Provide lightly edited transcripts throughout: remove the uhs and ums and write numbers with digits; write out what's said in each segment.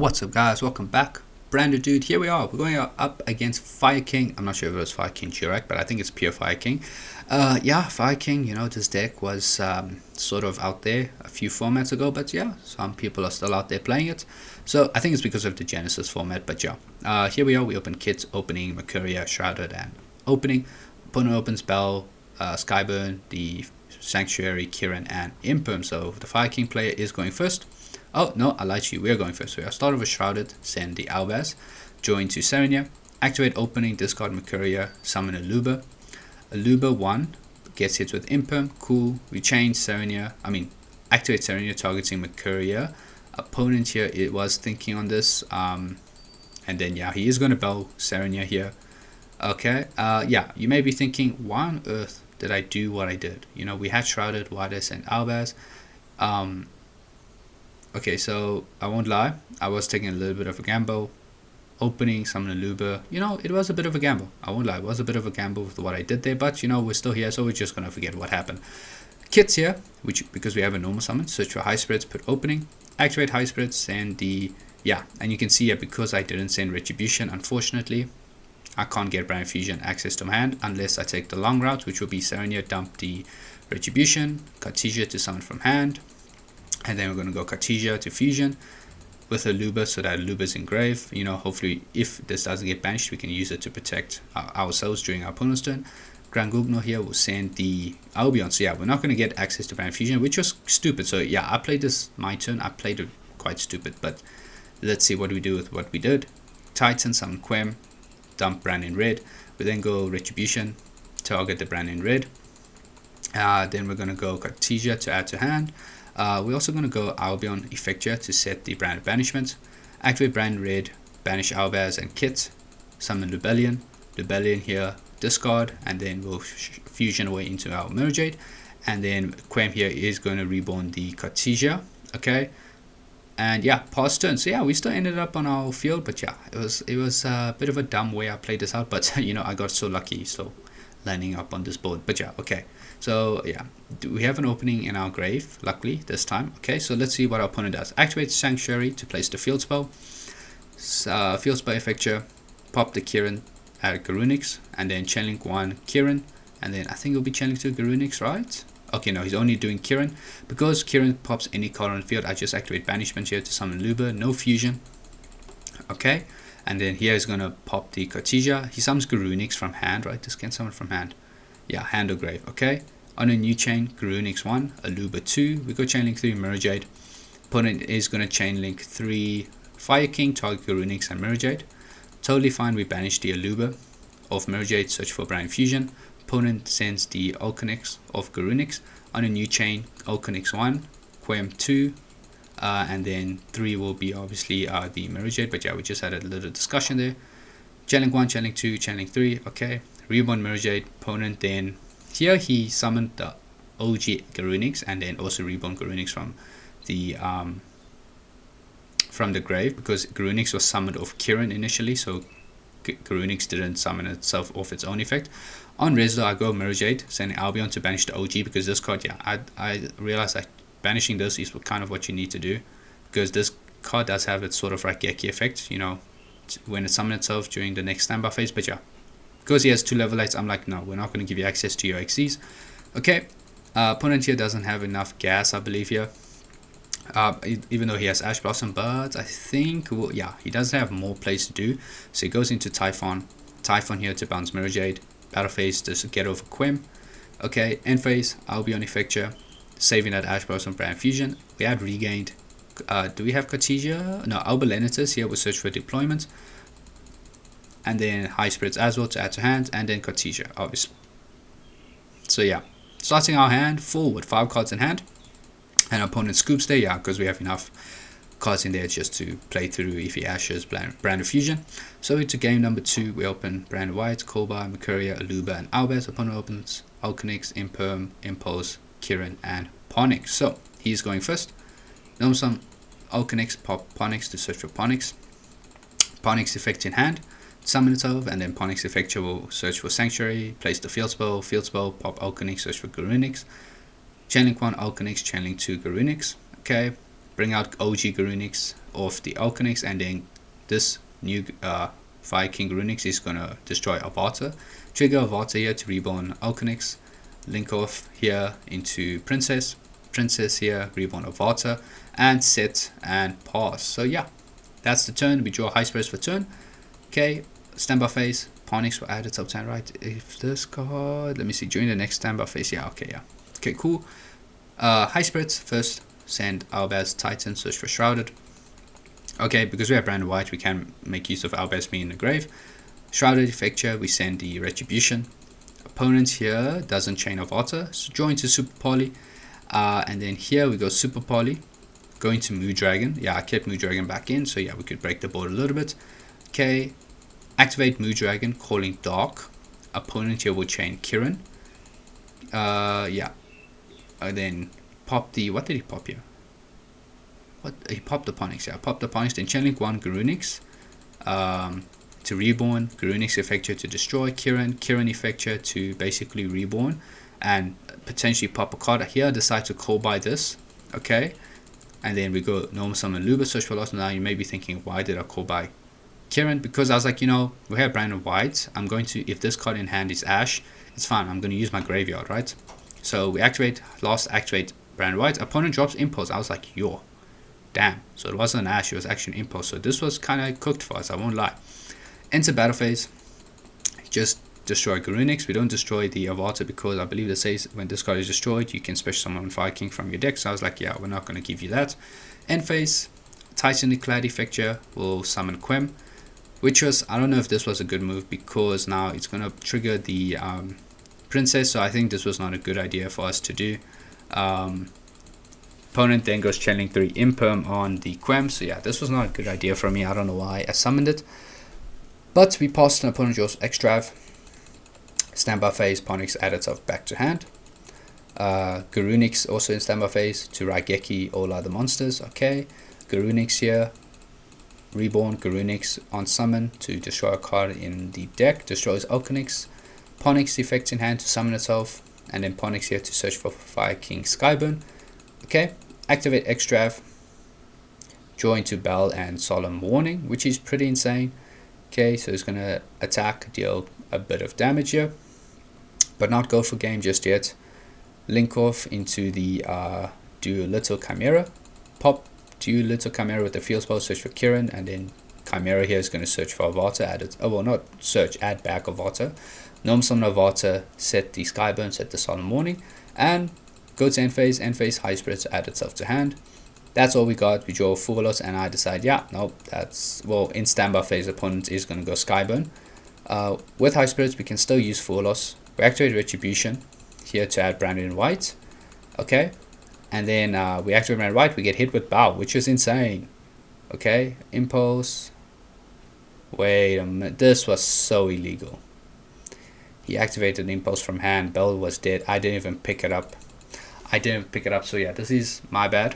What's up, guys? Welcome back. Brand new dude. Here we are. We're going up against Fire King. I'm not sure if it was Fire King Chirac, but I think it's pure Fire King. Yeah, Fire King, this deck was sort of out there a few formats ago, but yeah, some people are still out there playing it. So I think it's because of the Genesis format, but yeah. Here we are. We open Kits, opening Mercuria, Shrouded, and opening. Opponent opens Bell, Skyburn, the Sanctuary, Kiran, and Imperm. So the Fire King player is going first. Oh, no, I lied to you. We're going first. We are start with Shrouded, send the Albaz, join to Serenia, activate opening, discard Mercuria, summon Aluba. Aluba 1 gets hit with Imperm, cool. We change Serenia, activate Serenia targeting Mercuria. Opponent here, it was thinking on this, and then yeah, he is going to Bell Serenia here. Okay, yeah, you may be thinking, why on earth did I do what I did? We had Shrouded, why did I send Albaz? Okay, so I won't lie, I was taking a little bit of a gamble. Opening, summon Aluba, it was a bit of a gamble. I won't lie, it was a bit of a gamble with what I did there, but we're still here, so we're just gonna forget what happened. Kits here, because we have a normal summon, search for high spreads, put opening, activate high spreads, send the, and you can see here, because I didn't send Retribution, unfortunately, I can't get Brand Fusion access to my hand unless I take the long route, which will be Serenia, dump the Retribution, Cartesia to summon from hand, and then we're going to go Cartesia to Fusion with Aluba, so that Aluba's in grave. Hopefully if this doesn't get banished, we can use it to protect ourselves during our opponent's turn. Grand Gugno here will send the Albion. So yeah, we're not going to get access to Brand Fusion, which was stupid. So yeah, I played this my turn. I played it quite stupid, but let's see what we do with what we did. Titan, summon Quem, dump Brand in red. We then go Retribution, target the Brand in red. Then we're going to go Cartesia to add to hand. We're also going to go Albion Effecture to set the Brand of Banishment. Activate Brand Red, banish Albaz and Kit. Summon Lubellion. Lubellion here, discard, and then we'll fusion away into our Merjade. And then Quem here is going to reborn the Cartesia. Okay. And yeah, pass turn. So yeah, we still ended up on our field, but yeah, it was a bit of a dumb way I played this out, but I got so lucky, so landing up on this board. But yeah, okay. So yeah, we have an opening in our grave, luckily this time. Okay, so let's see what our opponent does. Activate Sanctuary to place the field spell. Field spell effecture, pop the Kiran at Garunix, and then Chainlink 1 Kiran, and then I think it'll be Chainlink 2 Garunix, right? Okay, no, he's only doing Kiran. Because Kiran pops any card on the field, I just activate Banishment here to summon Luba, no fusion. Okay, and then here he's gonna pop the Cartesia. He summons Garunix from hand, right? This can summon from hand. Yeah, hand or grave, okay. On a new chain, Garunix 1, Aluba 2, we go Chainlink 3, Merjade. Opponent is going to Chainlink 3, Fire King, target Garunix and Merjade. Totally fine, we banish the Aluba of Merjade, search for Brand Fusion. Opponent sends the Alconix of Garunix. On a new chain, Alconix 1, Quem 2, and then 3 will be obviously the Merjade, but yeah, we just had a little discussion there. Chainlink 1, Chainlink 2, Chainlink 3, okay. Reborn Merjade, opponent then here he summoned the OG Garunix and then also reborn Garunix from the grave, because Garunix was summoned off Kiran initially, so Garunix didn't summon itself off its own effect. On res though, I go Merjade, sending Albion to banish the OG, because this card, yeah, I realized that banishing this is kind of what you need to do, because this card does have its sort of Raigeki effect, when it summons itself during the next standby phase, but yeah. Because he has 2 level 8s, I'm like, no, we're not going to give you access to your XCs. Okay, opponent here doesn't have enough gas, I believe here. Even though he has Ash Blossom, but I think, well, yeah, he does have more plays to do. So he goes into Typhon. Typhon here to bounce Merjade. Battle phase to get over Quem. Okay, end phase, Albion Effecture. Saving that Ash Blossom Brand Fusion. We had regained. Do we have Cartesia? No, Alba Lenitus here will search for deployment. And then high spreads as well to add to hand, and then Cartesia, obviously. So yeah, starting our hand full with 5 cards in hand, and our opponent scoops there, yeah, because we have enough cards in there just to play through if he ashes Brand of Fusion. So into game number 2, we open Brand of White, Kolba, Mercuria, Aluba, and Albaz. Opponent opens Alconix, Imperm, Impulse, Kiran, and Ponix. So he's going first. Now some Alconix, pop Ponix to search for Ponix. Ponix effect in hand. Summon itself, and then Ponix Effecture will search for Sanctuary, place the field spell, pop Alconix, search for Garunix. Chainlink 1 Alconix, Chainlink 2 Garunix. Okay, bring out OG Garunix off the Alkanix, and then this new Fire King Garunix is gonna destroy Avatar. Trigger Avatar here to reborn Alkanix. Link off here into Princess here, reborn Avatar, and set and pass. So yeah, that's the turn. We draw high spirits for turn. Okay, standby phase. Pawnics will add its up turn, right? If this card, let me see, during the next standby phase. Yeah, okay, yeah. Okay, cool. High spirits first. Send Albaz Titan, search for Shrouded. Okay, because we have branded white, we can make use of Albaz being in the grave. Shrouded Effecture, we send the Retribution. Opponent here doesn't chain of Otter, so join to Super Poly. And then here we go Super Poly, going to Mood Dragon. Yeah, I kept Mood Dragon back in, so yeah, we could break the board a little bit. Okay, activate Mood Dragon, calling Dark. Opponent here will chain Kirin. Yeah, and then pop the, what did he pop here? What, he popped the Pawnics, yeah, pop the Pawnics, then chain link 1 Garunix. To reborn, Garunix Effecture to destroy, Kirin Effecture to basically reborn, and potentially pop a card here. Decide to call by this, okay, and then we go normal summon Luba, search for loss. Now you may be thinking, why did I call by Kirin? Because I was like, you know, we have brand of white. I'm going to, if this card in hand is Ash, it's fine. I'm going to use my graveyard, right? So we activate, last activate brand white. Opponent drops Impulse. I was like, yo, damn. So it wasn't an Ash, it was actually an Impulse. So this was kind of cooked for us, I won't lie. Enter battle phase. Just destroy Garunix. We don't destroy the Avatar because I believe it says when this card is destroyed, you can special summon Fire King from your deck. So I was like, yeah, we're not going to give you that. End phase. Titan Clad Effecture will summon Quem, which was, I don't know if this was a good move because now it's going to trigger the Princess. So I think this was not a good idea for us to do. Opponent then goes channeling 3 Imperm on the Quem. So yeah, this was not a good idea for me. I don't know why I summoned it. But we passed an opponent draws X-Drive. Standby phase, Pawnics add itself back to hand. Garunix also in standby phase to Raigeki all other monsters. Okay. Garunix here. Reborn Garunix on summon to destroy a card in the deck. Destroys Alkanix. Pawnics effect in hand to summon itself. And then Pawnics here to search for Fire King Skyburn. Okay. Activate X-Drive. Join to Bell and Solemn Warning, which is pretty insane. Okay, so it's going to attack, deal a bit of damage here, but not go for game just yet. Link off into the Little Chimera. Pop Little Chimera with the field spell, search for Kirin, and then Chimera here is going to search for Avatar. Add it, oh well, not search, add back Avatar. Normal summon Avatar, set the Skyburn, set the Solemn Warning, and go to end phase, high spirits, add itself to hand. That's all we got. We draw full loss, and I decide, yeah, no, that's, well, in standby phase, opponent is going to go Skyburn. With high spirits, we can still use full loss. We activate Retribution here to add Branded White. Okay, and then we activate Branded White, we get hit with Bow, which is insane. Okay, Impulse. Wait a minute, this was so illegal. He activated Impulse from hand, Bell was dead. I didn't even pick it up. So yeah, this is my bad.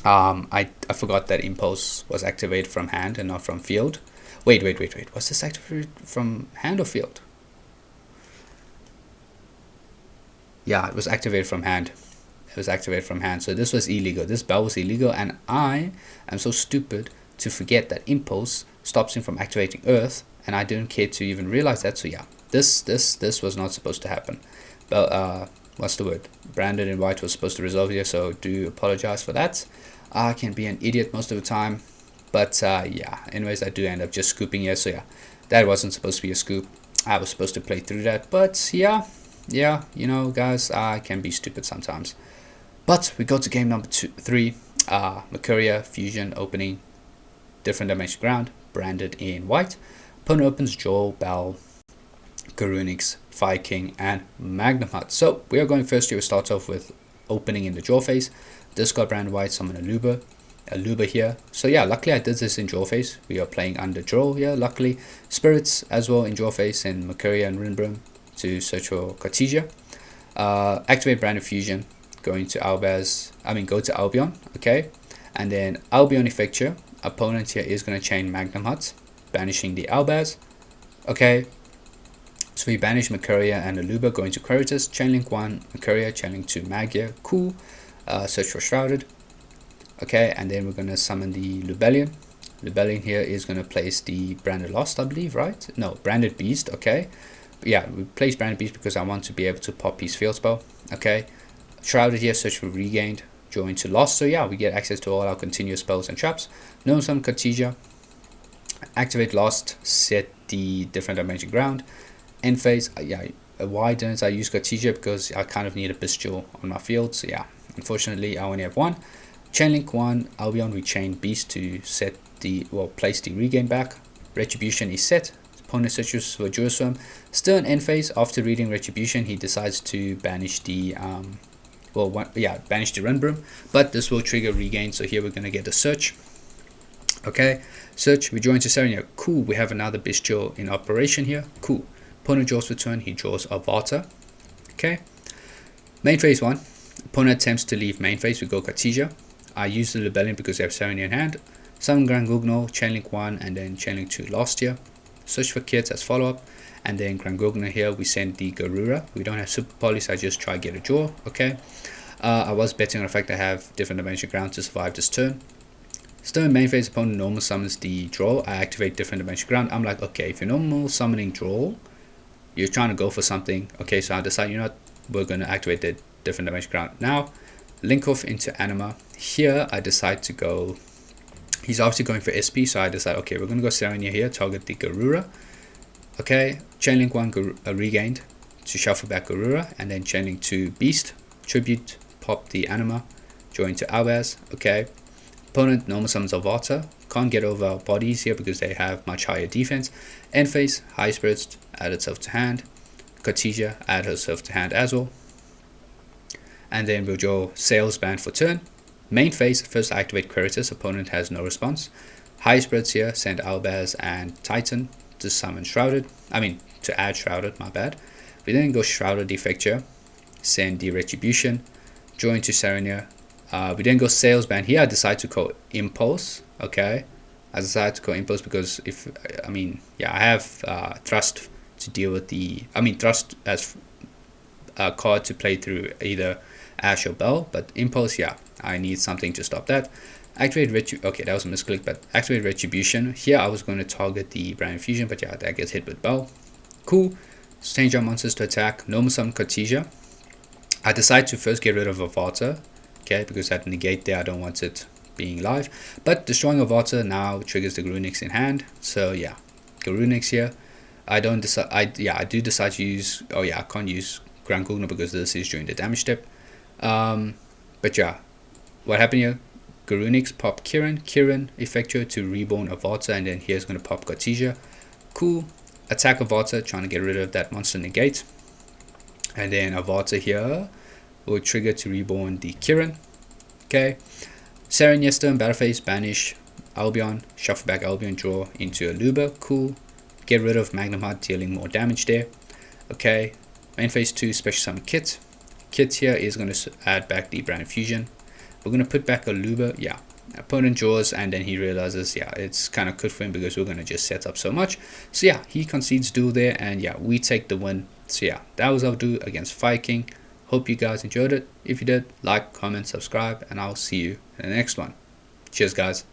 I forgot that Impulse was activated from hand and not from field. Wait. Was this activated from hand or field? Yeah, it was activated from hand. So this was illegal. This Bell was illegal, and I am so stupid to forget that Impulse stops him from activating Earth, and I didn't care to even realize that. So yeah, this was not supposed to happen. But what's the word? Branded in white was supposed to resolve here, so do apologize for that. I can be an idiot most of the time, but yeah, anyways, I do end up just scooping here. So yeah, that wasn't supposed to be a scoop. I was supposed to play through that, but yeah, you know, guys, I can be stupid sometimes. But we go to game number 3. Mercuria Fusion opening, different dimension ground, branded in white. Opponent opens Joel, Bell, Garunix, Fire King, and Magnum Hut. So we are going first here. We start off with opening in the draw phase. Discard brand white, summon a Luba here. So yeah, luckily I did this in draw phase. We are playing under draw here, luckily. Spirits as well in draw phase, and Mercuria and Rinbroom to search for Cartesia. Activate brand of fusion, go to Albion, okay. And then Albion Effecture. Opponent here is going to chain Magnum Hut, banishing the Albaz. Okay. So we banish Mercuria and Aluba, going to Queritus, chainlink 1, Mercuria, chainlink 2, Magia, cool. Search for Shrouded. Okay, and then we're going to summon the Lubellion. Lubellion here is going to place the Branded Lost, I believe, right? No, Branded Beast, okay. But yeah, we place Branded Beast because I want to be able to pop his field spell, okay. Shrouded here, search for Regained, join to Lost. So yeah, we get access to all our continuous spells and traps. Gnome Summon Cartesia, activate Lost, set the different dimension ground. End phase, yeah, why didn't I use Cartesia? Because I kind of need a bestial on my field. So yeah, unfortunately I only have one. Chainlink 1, Albion Rechain Beast to set the, well, place the regain back. Retribution is set. Opponent searches for Jerusalem. Still in end phase, after reading Retribution, he decides to banish the banish the Run Broom, but this will trigger regain. So here we're going to get a search. Okay, search, we join to Serenia. Cool, we have another bestial in operation here. Cool. Opponent draws for turn, he draws a Varta. Okay, main phase 1. Opponent attempts to leave main phase, we go Cartesia. I use the Lubellion because they have Serenia in hand. Summon Grand Gugnol, Chainlink 1, and then Chainlink 2 last year. Search for kits as follow-up. And then Grand Gugnol here, we send the Garura. We don't have Super Poly, so I just try to get a draw. Okay. I was betting on the fact I have different dimension ground to survive this turn. Still in main phase, opponent normal summons the draw. I activate different dimension ground. I'm like, okay, if you're normal summoning draw, you're trying to go for something. Okay, so I decide, you know what, we're going to activate the different dimension ground now. Link off into Anima. Here I decide to go, he's obviously going for SP, so I decide, okay, we're going to go Serenia here, target the Garura. Okay, Chainlink 1 regained to shuffle back Garura, and then Chainlink 2 Beast, tribute, pop the Anima, join to Albaz. Okay, opponent normal summons Alvarta, can't get over our bodies here because they have much higher defense. End phase, High Spirits, add itself to hand. Cartesia, add herself to hand as well. And then we'll draw Sales Band for turn. Main phase, first activate Quiritus, opponent has no response. High Spirits here, send Albaz and Titan to summon Shrouded. To add Shrouded, my bad. We then go Shrouded Defecture, send the Retribution, join to Serenia. We then go Sales Band. Here I decide to go Impulse. Okay, I decided to go Impulse because I have Thrust to deal with the, Thrust as a card to play through either Ash or Bell, but Impulse, yeah, I need something to stop that. Activate okay, that was a misclick, but activate Retribution. Here I was going to target the Brand Fusion, but yeah, that gets hit with Bell. Cool. Change our monsters to attack. Normal summon Cartesia. I decide to first get rid of Avata, okay, because that negate there, I don't want it being live. But destroying Avata now triggers the Garunix in hand. So yeah, Garunix here. I do decide to use, I can't use Grand Gugnol because this is during the damage step. But yeah, what happened here? Garunix pop Kirin Effectuate to reborn Avata, and then here's going to pop Cartesia. Cool. Attack Avata, trying to get rid of that monster negate. And then Avata here will trigger to reborn the Kirin. Okay. Serenia in battle phase, banish Albion, shuffle back Albion, draw into a Luba. Cool. Get rid of Magnum Heart, dealing more damage there. Okay. Main phase 2, special summon Kit. Kit here is going to add back the Brand Fusion. We're going to put back a Luba. Yeah. Opponent draws, and then he realizes, yeah, it's kind of good for him because we're going to just set up so much. So yeah, he concedes duel there, and yeah, we take the win. So yeah, that was our duel against Viking. Hope you guys enjoyed it. If you did, like, comment, subscribe, and I'll see you in the next one. Cheers, guys.